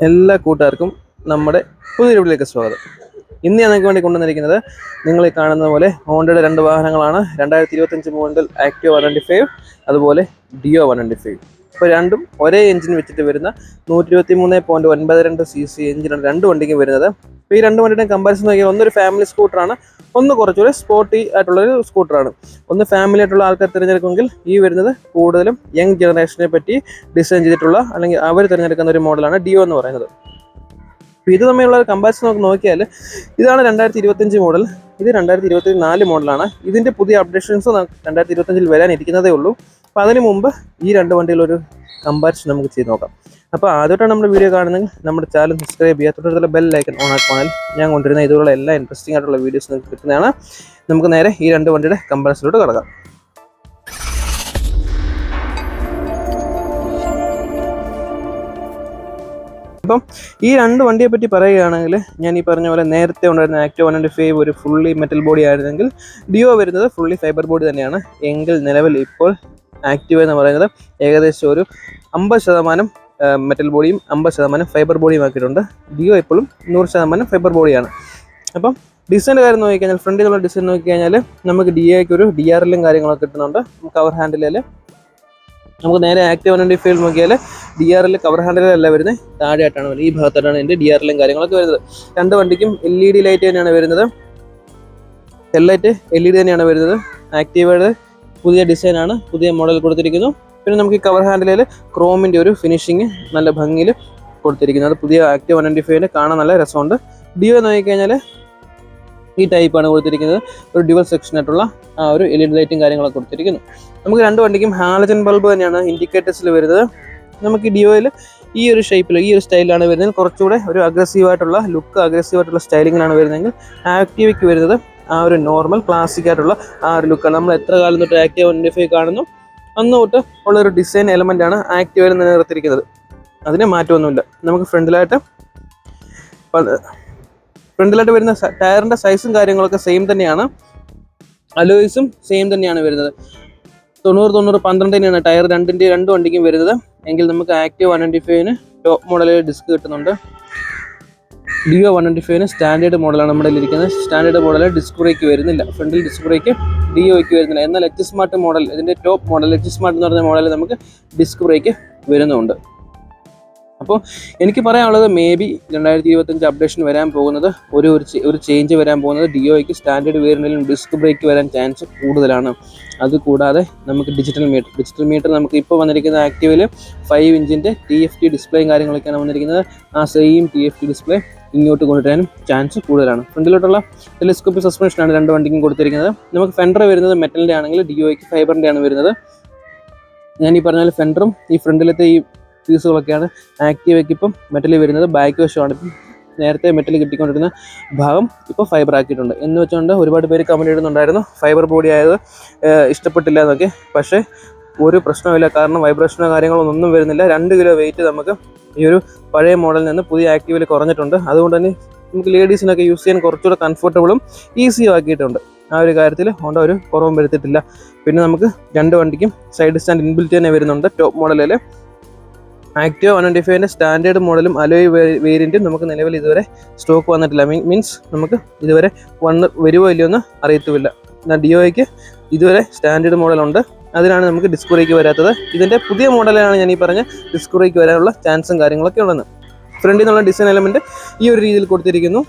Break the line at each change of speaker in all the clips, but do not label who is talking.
എല്ലാ കൂട്ടുകാർക്കും നമ്മുടെ പുതിയ വീഡിയോയിലേക്ക് സ്വാഗതം. ഇന്ന് ഞാൻ നിങ്ങൾക്ക് വേണ്ടി കൊണ്ടുവന്നിരിക്കുന്നത് നിങ്ങൾ ഈ കാണുന്ന പോലെ ഹോണ്ടയുടെ രണ്ട് വാഹനങ്ങളാണ്. 2025 മോഡൽ ആക്റ്റീവ 125, അതുപോലെ ഡിയോ 125. ഇപ്പോൾ രണ്ടും ഒരേ എഞ്ചിൻ വെച്ചിട്ട് വരുന്ന 123.92 cc എഞ്ചിനാണ് രണ്ട് വണ്ടിക്കും വരുന്നത്. അപ്പോൾ ഈ രണ്ട് വണ്ടിയുടെയും കമ്പാരിസൺ നോക്കിയാൽ ഒന്നൊരു ഫാമിലി സ്കൂട്ടറാണ്, ഒന്ന് കുറച്ചുകൂടി സ്പോർട്ടി ആയിട്ടുള്ളൊരു സ്കൂട്ടറാണ്. ഒന്ന് ഫാമിലി ആയിട്ടുള്ള ആൾക്കാർ തിരഞ്ഞെടുക്കുമെങ്കിൽ ഈ വരുന്നത് കൂടുതലും യങ് ജനറേഷനെ പറ്റി ഡിസൈൻ ചെയ്തിട്ടുള്ള അല്ലെങ്കിൽ അവർ തിരഞ്ഞെടുക്കുന്ന ഒരു മോഡലാണ് ഡിയോ എന്ന് പറയുന്നത്. അപ്പോൾ ഇത് തമ്മിലുള്ള ഒരു കമ്പാരിസൺ നമുക്ക് നോക്കിയാൽ ഇതാണ് 2025 മോഡൽ, ഇത് 2024 മോഡലാണ്. ഇതിൻ്റെ പുതിയ അപ്ഡേഷൻസ് 2025 വരാനിരിക്കുന്നതേ ഉള്ളൂ. അപ്പോൾ അതിന് മുമ്പ് ഈ രണ്ട് വണ്ടികളൊരു കമ്പാരിസൺ നമുക്ക് ചെയ്ത് നോക്കാം. അപ്പോൾ ആദ്യമായിട്ടാണ് നമ്മുടെ വീഡിയോ കാണുന്നെങ്കിൽ നമ്മുടെ ചാനൽ സബ്സ്ക്രൈബ് ചെയ്യുക, തൊട്ടടുത്തുള്ള ബെൽ ഐക്കൺ ഓൺ ആക്കുവാണെങ്കിൽ ഞാൻ കൊണ്ടുവരുന്ന ഇതുപോലുള്ള എല്ലാ ഇൻട്രസ്റ്റിംഗ് ആയിട്ടുള്ള വീഡിയോസ് നിങ്ങൾക്ക് കിട്ടുന്നതാണ്. നമുക്ക് നേരെ ഈ രണ്ട് വണ്ടിയുടെ കമ്പാരിസണിലോട്ട് കിടക്കാം. അപ്പം ഈ രണ്ട് വണ്ടിയെ പറ്റി പറയുകയാണെങ്കിൽ ഞാൻ ഈ പറഞ്ഞ പോലെ നേരത്തെ ഉണ്ടായിരുന്ന ആക്റ്റീവ 125 ഒരു ഫുള്ളി മെറ്റൽ ബോഡി ആയിരുന്നെങ്കിൽ ഡിയോ വരുന്നത് ഫുള്ളി ഫൈബർ ബോഡി തന്നെയാണ്. എങ്കിൽ നിലവിൽ ഇപ്പോൾ ആക്റ്റീവ എന്ന് പറയുന്നത് ഏകദേശം ഒരു 50% മെറ്റൽ ബോഡിയും 50% ഫൈബർ ബോഡിയും ആക്കിയിട്ടുണ്ട്. ഡിയോ ഇപ്പോഴും 100% ഫൈബർ ബോഡിയാണ്. അപ്പം ഡിസൈൻ്റെ കാര്യം നോക്കിക്കഴിഞ്ഞാൽ, ഫ്രണ്ടിലുള്ള ഡിസൈൻ നോക്കിക്കഴിഞ്ഞാൽ നമുക്ക് ഡിയോയ്ക്ക് ഒരു DRLും കാര്യങ്ങളൊക്കെ കിട്ടുന്നുണ്ട്. കവർ ഹാൻഡിലിൽ നമുക്ക് നേരെ ആക്റ്റീവ 125 നോക്കിയാൽ DRL കവർ ഹാൻഡിലല്ല വരുന്നത്, താഴെയായിട്ടാണ് വരുന്നത്. ഈ ഭാഗത്തായിട്ടാണ് എൻ്റെ DRLും കാര്യങ്ങളൊക്കെ വരുന്നത്. രണ്ട് വണ്ടിക്കും LED ലൈറ്റ് തന്നെയാണ് വരുന്നത്, ഹെഡ്ലൈറ്റ് LED തന്നെയാണ് വരുന്നത്. ആക്റ്റീവയുടെ പുതിയ ഡിസൈനാണ്, പുതിയ മോഡൽ കൊടുത്തിരിക്കുന്നു. പിന്നെ നമുക്ക് ഈ കവർ ഹാൻഡിലിൽ ക്രോമിൻ്റെ ഒരു ഫിനിഷിങ് നല്ല ഭംഗിയിൽ കൊടുത്തിരിക്കുന്നത്. അത് പുതിയ ആക്റ്റീവ 125 കാണാൻ നല്ല രസമുണ്ട്. ഡിയോ നോക്കിക്കഴിഞ്ഞാൽ ഈ ടൈപ്പാണ് കൊടുത്തിരിക്കുന്നത്. ഒരു ഡ്യുവൽ സെക്ഷനായിട്ടുള്ള ആ ഒരു LED ലൈറ്റും കാര്യങ്ങളൊക്കെ കൊടുത്തിരിക്കുന്നു. നമുക്ക് രണ്ട് വണ്ടിക്കും ഹാലജൻ ബൾബ് തന്നെയാണ് ഇൻഡിക്കേറ്റേഴ്സിൽ വരുന്നത്. നമുക്ക് ഈ ഡിയോയിൽ ഈ ഒരു ഷേപ്പിൽ ഈ ഒരു സ്റ്റൈലാണ് വരുന്നത്. കുറച്ചുകൂടെ ഒരു അഗ്രസീവായിട്ടുള്ള ലുക്ക്, അഗ്രസീവായിട്ടുള്ള സ്റ്റൈലിങ്ങിലാണ് വരുന്നതെങ്കിൽ ആക്റ്റീവയ്ക്ക് വരുന്നത് ആ ഒരു നോർമൽ ക്ലാസിക് ആയിട്ടുള്ള ആ ഒരു ലുക്കാണ്. നമ്മൾ എത്ര കാലം തൊട്ട് ആക്റ്റീവ 125 കാണുന്നു അന്ന് തൊട്ട് ഉള്ളൊരു ഡിസൈൻ എലമെൻ്റാണ് ആക്റ്റീവയിൽ നിലനിർത്തിയിരിക്കുന്നത്. അതിന് മാറ്റമൊന്നുമില്ല. നമുക്ക് ഫ്രണ്ടിലായിട്ട് വരുന്ന ടയറിൻ്റെ സൈസും കാര്യങ്ങളൊക്കെ സെയിം തന്നെയാണ്. അലോയ്സും സെയിം തന്നെയാണ് വരുന്നത്. 90-12 തന്നെയാണ് ടയർ രണ്ട് വണ്ടിക്കും വരുന്നത്. എങ്കിൽ നമുക്ക് ആക്റ്റീവ 125 ടോപ്പ് മോഡലിൽ ഡിസ്ക് കിട്ടുന്നുണ്ട്. ഡിയോ 125 സ്റ്റാൻഡേർഡ് മോഡലാണ് നമ്മുടെ ഇരിക്കുന്നത്. സ്റ്റാൻഡേർഡ് മോഡൽ ഡിസ്ക് ബ്രേക്ക് വരുന്നില്ല, ഫ്രണ്ടിൽ ഡിസ്ക് ബ്രേക്ക് ഡിയോയ്ക്ക് വരുന്നില്ല. എന്നാൽ എച്ച് സ്മാർട്ട് മോഡൽ, ഇതിൻ്റെ ടോപ്പ് മോഡൽ എച്ച് സ്മാർട്ട് എന്ന് പറഞ്ഞ മോഡൽ നമുക്ക് ഡിസ്ക് ബ്രേക്ക് വരുന്നുണ്ട്. അപ്പോൾ എനിക്ക് പറയാനുള്ളത്, മേ ബി 2025 അപ്ഡേഷൻ വരാൻ പോകുന്നത് ഒരു ചേഞ്ച് വരാൻ പോകുന്നത് ഡിയോയ്ക്ക് സ്റ്റാൻഡേർഡ് വേരിയൻറ്റിലും ഡിസ്ക് ബ്രേക്ക് വരാൻ ചാൻസ് കൂടുതലാണ്. അതുകൂടാതെ നമുക്ക് ഡിജിറ്റൽ മീറ്റർ നമുക്ക് ഇപ്പോൾ വന്നിരിക്കുന്ന ആക്റ്റീവിൽ 5 ഇഞ്ചിൻ്റെ TFT ഡിസ്പ്ലേയും കാര്യങ്ങളൊക്കെയാണ് വന്നിരിക്കുന്നത്. ആ സെയിം TFT ഡിസ്പ്ലേ ഇങ്ങോട്ട് കൊണ്ടുവരാനും ചാൻസ് കൂടുതലാണ്. ഫ്രണ്ടിലോട്ടുള്ള ടെലിസ്കോപ്പിക് സസ്പെൻഷനാണ് രണ്ട് വണ്ടിക്കും കൊടുത്തിരിക്കുന്നത്. നമുക്ക് ഫെൻഡർ വരുന്നത് മെറ്റലിൻ്റെ ആണെങ്കിൽ ഡിയോയ്ക്ക് ഫൈബറിൻ്റെ ആണ് വരുന്നത്. ഞാൻ ഈ പറഞ്ഞാൽ ഫെൻഡറും ഈ ഫ്രണ്ടിലത്തെ ഈ പീസുകളൊക്കെയാണ് ആക്റ്റീവയ്ക്ക് ഇപ്പം മെറ്റലിൽ വരുന്നത്. ബാക്ക് വശമാണ് ഇപ്പം നേരത്തെ മെറ്റൽ കിട്ടിക്കൊണ്ടിരുന്ന ഭാഗം ഇപ്പോൾ ഫൈബർ ആക്കിയിട്ടുണ്ട്. എന്ന് വെച്ചുകൊണ്ട് ഒരുപാട് പേര് കമൻറ്റ് ഇടുന്നുണ്ടായിരുന്നു ഫൈബർ ബോഡി ആയത് ഇഷ്ടപ്പെട്ടില്ല എന്നൊക്കെ. പക്ഷേ ഒരു പ്രശ്നമില്ല, കാരണം വൈബ്രേഷനോ കാര്യങ്ങളൊന്നും വരുന്നില്ല. 2 കിലോ വെയിറ്റ് നമുക്ക് ഈ ഒരു പഴയ മോഡലിൽ നിന്ന് പുതിയ ആക്റ്റീവിൽ കുറഞ്ഞിട്ടുണ്ട്. അതുകൊണ്ട് തന്നെ നമുക്ക് ലേഡീസിനൊക്കെ യൂസ് ചെയ്യാൻ കുറച്ചുകൂടെ കംഫർട്ടബിളും ഈസിയും ആക്കിയിട്ടുണ്ട്. ആ ഒരു കാര്യത്തിൽ ഹോണ്ട ഒരു കുറവും വരുത്തിയിട്ടില്ല. പിന്നെ നമുക്ക് രണ്ട് വണ്ടിക്കും സൈഡ് സ്റ്റാൻഡ് ഇൻബിൽറ്റ് തന്നെ വരുന്നുണ്ട്. ടോപ്പ് മോഡലിൽ ആക്റ്റീവ 125 സ്റ്റാൻഡേർഡ് മോഡലും അലോയ് വേരിയൻറ്റും നമുക്ക് നിലവിൽ ഇതുവരെ സ്റ്റോക്ക് വന്നിട്ടില്ല. മീൻസ് നമുക്ക് ഇതുവരെ വരുമോ ഇല്ലയോ എന്ന് അറിയത്തുമില്ല. എന്നാൽ ഡിയോയ്ക്ക് ഇതുവരെ സ്റ്റാൻഡേർഡ് മോഡലുണ്ട്, അതിനാണ് നമുക്ക് ഡിസ്ക് ബ്രേക്ക് വരാത്തത്. ഇതിൻ്റെ പുതിയ മോഡലാണ് ഞാൻ ഈ പറഞ്ഞ ഡിസ്ക് ബ്രേക്ക് വരാനുള്ള ചാൻസും കാര്യങ്ങളൊക്കെ ഉള്ളത്. ഫ്രണ്ടിൽ നിന്നുള്ള ഡിസൈൻ എലമെൻറ്റ് ഈ ഒരു രീതിയിൽ കൊടുത്തിരിക്കുന്നു.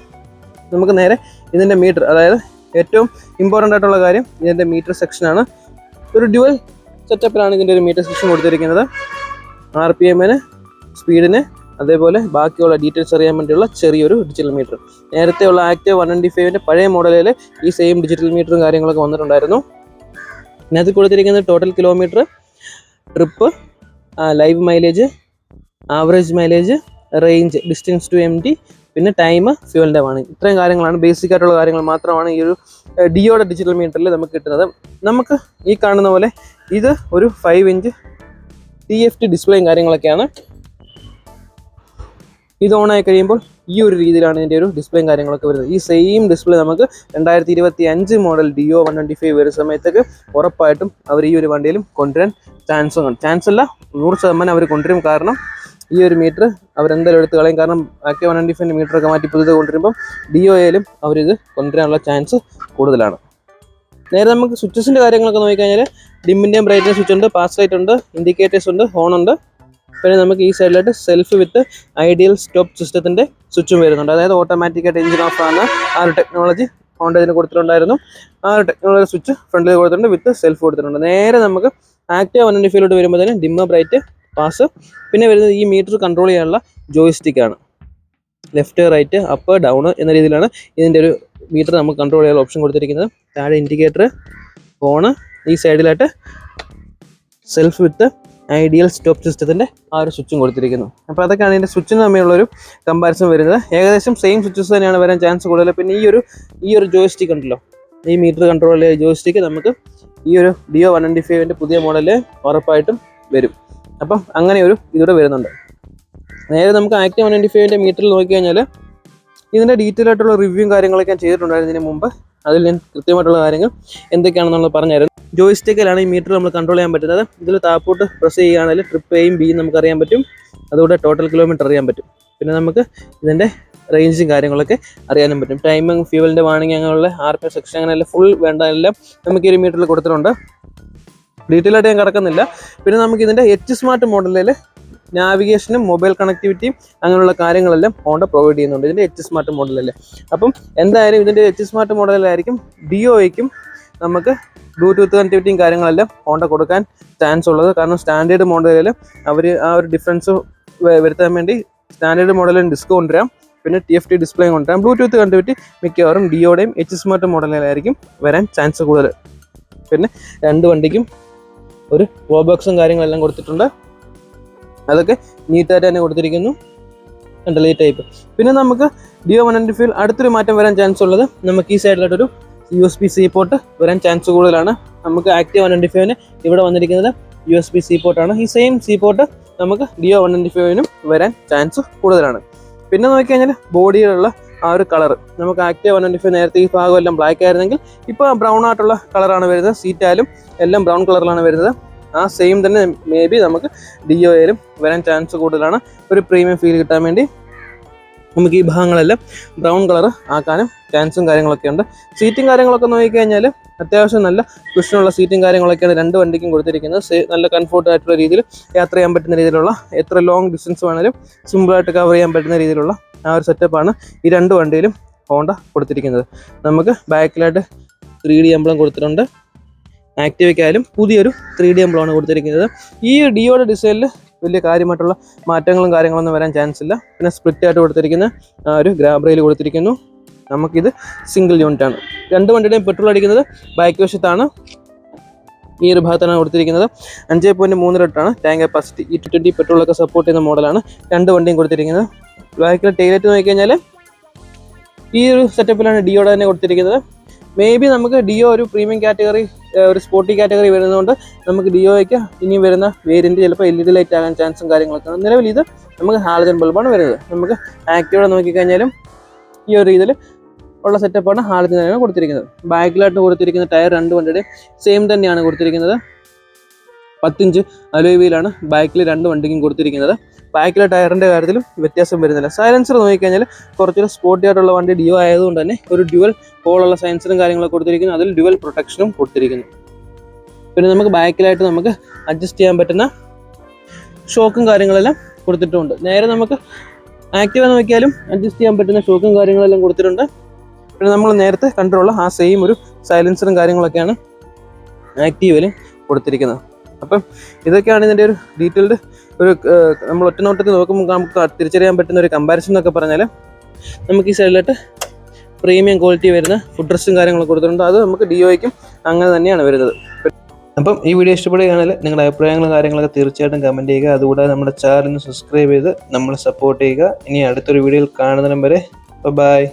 നമുക്ക് നേരെ ഇതിൻ്റെ മീറ്റർ, അതായത് ഏറ്റവും ഇമ്പോർട്ടൻ്റ് ആയിട്ടുള്ള കാര്യം ഇതിൻ്റെ മീറ്റർ സെക്ഷനാണ്. ഒരു ഡ്യുവൽ സെറ്റപ്പിലാണ് ഇതിൻ്റെ ഒരു മീറ്റർ സെക്ഷൻ കൊടുത്തിരിക്കുന്നത്. RPM-ന്, സ്പീഡിന്, അതേപോലെ ബാക്കിയുള്ള ഡീറ്റെയിൽസ് അറിയാൻ വേണ്ടിയുള്ള ചെറിയൊരു ഡിജിറ്റൽ മീറ്റർ. നേരത്തെയുള്ള ആക്റ്റീവ 125 പഴയ മോഡലിൽ ഈ സെയിം ഡിജിറ്റൽ മീറ്ററും കാര്യങ്ങളൊക്കെ വന്നിട്ടുണ്ടായിരുന്നു. ഇതിനകത്ത് കൊടുത്തിരിക്കുന്നത് total kilometre, trip, live mileage, average mileage, range, distance to MT, പിന്നെ ടൈം, ഫ്യൂവലിൻ്റെ വാണിംഗ്. ഇത്രയും കാര്യങ്ങളാണ്, ബേസിക് ആയിട്ടുള്ള കാര്യങ്ങൾ മാത്രമാണ് ഈ ഒരു ഡിയോയുടെ ഡിജിറ്റൽ മീറ്ററിൽ നമുക്ക് കിട്ടുന്നത്. നമുക്ക് ഈ കാണുന്ന പോലെ ഇത് ഒരു 5 ഇഞ്ച് TFT ഡിസ്പ്ലേയും കാര്യങ്ങളൊക്കെയാണ്. ഇത് ഓണായി കഴിയുമ്പോൾ ഈ ഒരു രീതിയിലാണ് ഇതിൻ്റെ ഒരു ഡിസ്പ്ലേയും കാര്യങ്ങളൊക്കെ വരുന്നത്. ഈ സെയിം ഡിസ്പ്ലേ നമുക്ക് 2025 മോഡൽ ഡിയോ 125 വരുന്ന സമയത്തേക്ക് ഉറപ്പായിട്ടും അവർ ഈ ഒരു വണ്ടിയിലും കൊണ്ടുവരാൻ ചാൻസ് അല്ല 100% അവർ കൊണ്ടുവരും. കാരണം ഈ ഒരു മീറ്റർ അവരെന്തായാലും എടുത്ത് കളയും. കാരണം ആക്റ്റീവ് 195 മീറ്ററൊക്കെ മാറ്റി പുതിയത് കൊണ്ടുവരുമ്പം DOAയിലും അവരിത് കൊണ്ടുവരാനുള്ള ചാൻസ് കൂടുതലാണ്. നേരെ നമുക്ക് സ്വിച്ചസിൻ്റെ കാര്യങ്ങളൊക്കെ നോക്കിക്കഴിഞ്ഞാൽ ഡിമ്മിൻ്റെയും ബ്രൈറ്റ്നസ് സ്വിച്ച് ഉണ്ട്, പാസ് ലൈറ്റ് ഉണ്ട്, ഇൻഡിക്കേറ്റേഴ്സ് ഉണ്ട്, ഹോൺ ഉണ്ട്. പിന്നെ നമുക്ക് ഈ സൈഡിലായിട്ട് സെൽഫ് വിത്ത് ഐഡിയൽ സ്റ്റോപ്പ് സിസ്റ്റത്തിൻ്റെ സ്വിച്ചും വരുന്നുണ്ട്. അതായത് ഓട്ടോമാറ്റിക്കായിട്ട് എഞ്ചിൻ ഓഫ് ആകുന്ന ആ ഒരു ടെക്നോളജി ഹോണ്ട ഇതിന് കൊടുത്തിട്ടുണ്ടായിരുന്നു. ആ ഒരു ടെക്നോളജി സ്വിച്ച് ഫ്രണ്ടിൽ കൊടുത്തിട്ടുണ്ട്, വിത്ത് സെൽഫ് കൊടുത്തിട്ടുണ്ട്. നേരെ നമുക്ക് ആക്റ്റീവ് 195 വരുമ്പോൾ തന്നെ ഡിമ്മ, ബ്രൈറ്റ്, പാസ്. പിന്നെ വരുന്നത് ഈ മീറ്റർ കൺട്രോൾ ചെയ്യാനുള്ള ജോയിസ്റ്റിക്കാണ്. ലെഫ്റ്റ്, റൈറ്റ്, അപ്പ്, ഡൗൺ എന്ന രീതിയിലാണ് ഇതിൻ്റെ ഒരു മീറ്റർ നമുക്ക് കൺട്രോൾ ചെയ്യാനുള്ള ഓപ്ഷൻ കൊടുത്തിരിക്കുന്നത്. താഴെ ഇൻഡിക്കേറ്റർ, ഹോണ്, ഈ സൈഡിലായിട്ട് സെൽഫ് വിത്ത് ഐഡിയൽ സ്റ്റോപ്പ് സിസ്റ്റത്തിൻ്റെ ആ ഒരു സ്വിച്ചും കൊടുത്തിരിക്കുന്നു. അപ്പോൾ അതൊക്കെയാണ് ഇതിൻ്റെ സ്വിച്ചിന് തമ്മിലുള്ളൊരു കമ്പാരിസൺ വരുന്നത്. ഏകദേശം സെയിം സ്വിച്ചസ് തന്നെയാണ് വരാൻ ചാൻസ് കൂടുതൽ. പിന്നെ ഈ ഒരു ജോയിസ്റ്റിക് ഉണ്ടല്ലോ, ഈ മീറ്റർ കൺട്രോൾ ചെയ്യുന്ന ജോയിസ്റ്റിക്ക് നമുക്ക് ഈ ഒരു DO 195 പുതിയ മോഡലിൽ ഉറപ്പായിട്ടും വരും. അപ്പം അങ്ങനെ ഒരു ഇതൂടെ വരുന്നുണ്ട്. നേരെ നമുക്ക് ആക്റ്റീവ് 195 മീറ്ററിൽ നോക്കിക്കഴിഞ്ഞാൽ ഇതിൻ്റെ ഡീറ്റെയിൽ ആയിട്ടുള്ള റിവ്യൂവും കാര്യങ്ങളൊക്കെ ഞാൻ ചെയ്തിട്ടുണ്ടായിരുന്നു ഇതിന് മുമ്പ്. അതിൽ ഞാൻ കൃത്യമായിട്ടുള്ള കാര്യങ്ങൾ എന്തൊക്കെയാണെന്നുള്ളത് പറഞ്ഞുതരുന്നു. ജോയിസ്റ്റിക്കിലാണ് ഈ മീറ്റർ നമ്മൾ കൺട്രോൾ ചെയ്യാൻ പറ്റുന്നത്. ഇതിൽ താപ്പോട്ട് പ്രസ് ചെയ്യുകയാണെങ്കിൽ ട്രിപ്പ് Aയും Bയും നമുക്ക് അറിയാൻ പറ്റും. അതുകൂടെ ടോട്ടൽ കിലോമീറ്റർ അറിയാൻ പറ്റും. പിന്നെ നമുക്ക് ഇതിൻ്റെ റേഞ്ചും കാര്യങ്ങളൊക്കെ അറിയാനും പറ്റും. ടൈമിങ്, ഫ്യൂവലിൻ്റെ വാണിംഗ്, അങ്ങനെയുള്ള RPM സെക്ഷൻ, അങ്ങനെയുള്ള ഫുൾ വേണ്ട എല്ലാം നമുക്ക് ഈ ഒരു മീറ്ററിൽ കൊടുത്തിട്ടുണ്ട്. ഡീറ്റെയിൽ ആയിട്ട് ഞാൻ കിടക്കുന്നില്ല. പിന്നെ നമുക്ക് ഇതിൻ്റെ സ്മാർട്ട് മോഡലിൽ നാവിഗേഷനും മൊബൈൽ കണക്ടിവിറ്റിയും അങ്ങനെയുള്ള കാര്യങ്ങളെല്ലാം ഹോണ്ട പ്രൊവൈഡ് ചെയ്യുന്നുണ്ട് ഇതിൻ്റെ സ്മാർട്ട് മോഡലിൽ. അപ്പം എന്തായാലും ഇതിൻ്റെ സ്മാർട്ട് മോഡലിലായിരിക്കും DOയ്ക്കും നമുക്ക് ബ്ലൂടൂത്ത് കണക്ടിവിറ്റിയും കാര്യങ്ങളെല്ലാം ഹോണ്ട കൊടുക്കാൻ ചാൻസ് ഉള്ളത്. കാരണം സ്റ്റാൻഡേർഡ് മോഡലിൽ അവർ ആ ഒരു ഡിഫറൻസ് വരുത്താൻ വേണ്ടി സ്റ്റാൻഡേർഡ് മോഡലിൽ ഡിസ്ക് കൊണ്ടുവരാം, പിന്നെ TFT ഡിസ്പ്ലേയും കൊണ്ടുവരാം. ബ്ലൂടൂത്ത് കണക്ടിവിറ്റി മിക്കവാറും DOയുടെയും സ്മാർട്ട് മോഡലിലായിരിക്കും വരാൻ ചാൻസ് കൂടുതൽ. പിന്നെ രണ്ട് വണ്ടിക്കും ഒരു പ്രോ ബോക്സും കാര്യങ്ങളെല്ലാം കൊടുത്തിട്ടുണ്ട്. അതൊക്കെ നീറ്റായിട്ട് തന്നെ കൊടുത്തിരിക്കുന്നു. കണ്ടല്ലോ ഈ ടൈപ്പ്. പിന്നെ നമുക്ക് DO 195 അടുത്തൊരു മാറ്റം വരാൻ ചാൻസ് ഉള്ളത്, നമുക്ക് ഈ സൈഡിലായിട്ടൊരു USB-C പോർട്ട് വരാൻ ചാൻസ് കൂടുതലാണ്. നമുക്ക് ആക്റ്റീവ് 195 ഇവിടെ വന്നിരിക്കുന്നത് USB-C പോർട്ടാണ്. ഈ സെയിം C പോർട്ട് നമുക്ക് DO 195 വരാൻ ചാൻസ് കൂടുതലാണ്. പിന്നെ നോക്കിക്കഴിഞ്ഞാൽ ബോഡിയിലുള്ള ആ ഒരു കളർ, നമുക്ക് ആക്റ്റീവ് 195 നേരത്തെ ഈ ഭാഗം എല്ലാം ബ്ലാക്ക് ആയിരുന്നെങ്കിൽ ഇപ്പോൾ ബ്രൗൺ ആയിട്ടുള്ള കളറാണ് വരുന്നത്. സീറ്റായാലും എല്ലാം ബ്രൗൺ കളറിലാണ് വരുന്നത്. ആ സെയിം തന്നെ മേ ബി നമുക്ക് DOയിലും വരാൻ ചാൻസ് കൂടുതലാണ്. ഒരു പ്രീമിയം ഫീൽ കിട്ടാൻ വേണ്ടി നമുക്ക് ഈ ഭാഗങ്ങളെല്ലാം ബ്രൗൺ കളർ ആക്കാനും ചാൻസും കാര്യങ്ങളൊക്കെ ഉണ്ട്. സീറ്റും കാര്യങ്ങളൊക്കെ നോക്കിക്കഴിഞ്ഞാൽ അത്യാവശ്യം നല്ല കുഷനുള്ള സീറ്റും കാര്യങ്ങളൊക്കെയാണ് രണ്ട് വണ്ടിക്കും കൊടുത്തിരിക്കുന്നത്. നല്ല കംഫോർട്ട് ആയിട്ടുള്ള രീതിയിൽ യാത്ര ചെയ്യാൻ പറ്റുന്ന രീതിയിലുള്ള, എത്ര ലോങ് ഡിസ്റ്റൻസ് വേണേലും സിമ്പിളായിട്ട് കവർ ചെയ്യാൻ പറ്റുന്ന രീതിയിലുള്ള ആ ഒരു സെറ്റപ്പാണ് ഈ രണ്ട് വണ്ടിയിലും ഹോണ്ട കൊടുത്തിരിക്കുന്നത്. നമുക്ക് ബാക്കിലായിട്ട് 3D എംബ്ലം കൊടുത്തിട്ടുണ്ട്. ആക്റ്റീവയ്ക്കായാലും പുതിയൊരു 3D എംബ്ലമാണ് കൊടുത്തിരിക്കുന്നത്. ഈ DOയുടെ ഡിസൈനിൽ വലിയ കാര്യമായിട്ടുള്ള മാറ്റങ്ങളും കാര്യങ്ങളൊന്നും വരാൻ ചാൻസ് ഇല്ല. പിന്നെ സ്പ്ലിറ്റ് ആയിട്ട് കൊടുത്തിരിക്കുന്ന ഒരു ഗ്രാബ് റെയിൽ കൊടുത്തിരിക്കുന്നു. നമുക്കിത് സിംഗിൾ യൂണിറ്റ് ആണ്. രണ്ട് വണ്ടിയുടെയും പെട്രോൾ അടിക്കുന്നത് ബാക്ക് വശത്താണ്. ഈ ഒരു ഭാഗത്താണ് കൊടുത്തിരിക്കുന്നത്. 5.3 ലിറ്ററാണ് ടാങ്ക് കപ്പാസിറ്റി. E20 പെട്രോളൊക്കെ സപ്പോർട്ട് ചെയ്യുന്ന മോഡലാണ് രണ്ട് വണ്ടിയും കൊടുത്തിരിക്കുന്നത്. ബാക്കിലെ ടൈലറ്റ് നോക്കിക്കഴിഞ്ഞാൽ ഈ ഒരു സെറ്റപ്പിലാണ് DOയുടെ തന്നെ കൊടുത്തിരിക്കുന്നത്. മേ ബി നമുക്ക് DO ഒരു പ്രീമിയം കാറ്റഗറി, ഒരു സ്പോർട്ടി കാറ്റഗറി വരുന്നതുകൊണ്ട് നമുക്ക് DOയ്ക്ക് ഇനിയും വരുന്ന വേരിയൻറ്റ് ചിലപ്പോൾ LED ലൈറ്റ് ആകാൻ ചാൻസും കാര്യങ്ങളൊക്കെയാണ്. നിലവിൽ ഇത് നമുക്ക് ഹാലജൻ ബൾബാണ് വരുന്നത്. നമുക്ക് ആക്റ്റീവ നോക്കിക്കഴിഞ്ഞാലും ഈ ഒരു രീതിയിൽ ഉള്ള സെറ്റപ്പാണ് ഹാലജനാണ് കൊടുത്തിരിക്കുന്നത്. ബാക്കിലായിട്ട് കൊടുത്തിരിക്കുന്ന ടയർ രണ്ട് വണ്ടിയുടെ സെയിം തന്നെയാണ് കൊടുത്തിരിക്കുന്നത്. 10 ഇഞ്ച് അലോയ് വീലാണ് ബാക്കിൽ രണ്ട് വണ്ടിക്കും കൊടുത്തിരിക്കുന്നത്. ബാക്കിലെ ടയറിൻ്റെ കാര്യത്തിലും വ്യത്യാസം വരുന്നില്ല. സൈലൻസർ നോക്കിക്കഴിഞ്ഞാൽ കുറച്ചൊരു സ്പോർട്ടി ആയിട്ടുള്ള വണ്ടി DO ആയതുകൊണ്ട് തന്നെ ഒരു ഡ്യുവൽ ഹോളുള്ള സൈലൻസറും കാര്യങ്ങളൊക്കെ കൊടുത്തിരിക്കുന്നു. അതിൽ ഡ്യുവൽ പ്രൊട്ടക്ഷനും കൊടുത്തിരിക്കുന്നു. പിന്നെ നമുക്ക് ബാക്കിലായിട്ട് നമുക്ക് അഡ്ജസ്റ്റ് ചെയ്യാൻ പറ്റുന്ന ഷോക്കും കാര്യങ്ങളെല്ലാം കൊടുത്തിട്ടുണ്ട്. നേരെ നമുക്ക് ആക്റ്റീവ നോക്കിയാലും അഡ്ജസ്റ്റ് ചെയ്യാൻ പറ്റുന്ന ഷോക്കും കാര്യങ്ങളെല്ലാം കൊടുത്തിട്ടുണ്ട്. പിന്നെ നമ്മൾ നേരത്തെ കണ്ടിട്ടുള്ള ആ സെയിം ഒരു സൈലൻസറും കാര്യങ്ങളൊക്കെയാണ് ആക്റ്റീവയിലും കൊടുത്തിരിക്കുന്നത്. അപ്പം ഇതൊക്കെയാണ് ഇതിൻ്റെ ഒരു ഡീറ്റെയിൽഡ് ഒരു നമ്മൾ ഒറ്റ നോട്ടത്തിൽ നോക്കുമ്പോൾ നമുക്ക് തിരിച്ചറിയാൻ പറ്റുന്ന ഒരു കമ്പാരിസൺ എന്നൊക്കെ പറഞ്ഞാൽ, നമുക്ക് ഈ സൈഡിലായിട്ട് പ്രീമിയം ക്വാളിറ്റി വരുന്ന ഫുഡ് റെസ്റ്റും കാര്യങ്ങളൊക്കെ കൊടുത്തിട്ടുണ്ട്. അത് നമുക്ക് DOയ്ക്കും അങ്ങനെ തന്നെയാണ് വരുന്നത്. അപ്പം ഈ വീഡിയോ ഇഷ്ടപ്പെടുകയാണെങ്കിൽ നിങ്ങളുടെ അഭിപ്രായങ്ങളും കാര്യങ്ങളൊക്കെ തീർച്ചയായിട്ടും കമൻറ്റ് ചെയ്യുക. അതുകൂടാതെ നമ്മുടെ ചാനലിന് സബ്സ്ക്രൈബ് ചെയ്ത് നമ്മളെ സപ്പോർട്ട് ചെയ്യുക. ഇനി അടുത്തൊരു വീഡിയോയിൽ കാണുന്നതിനും വരെ ബൈ.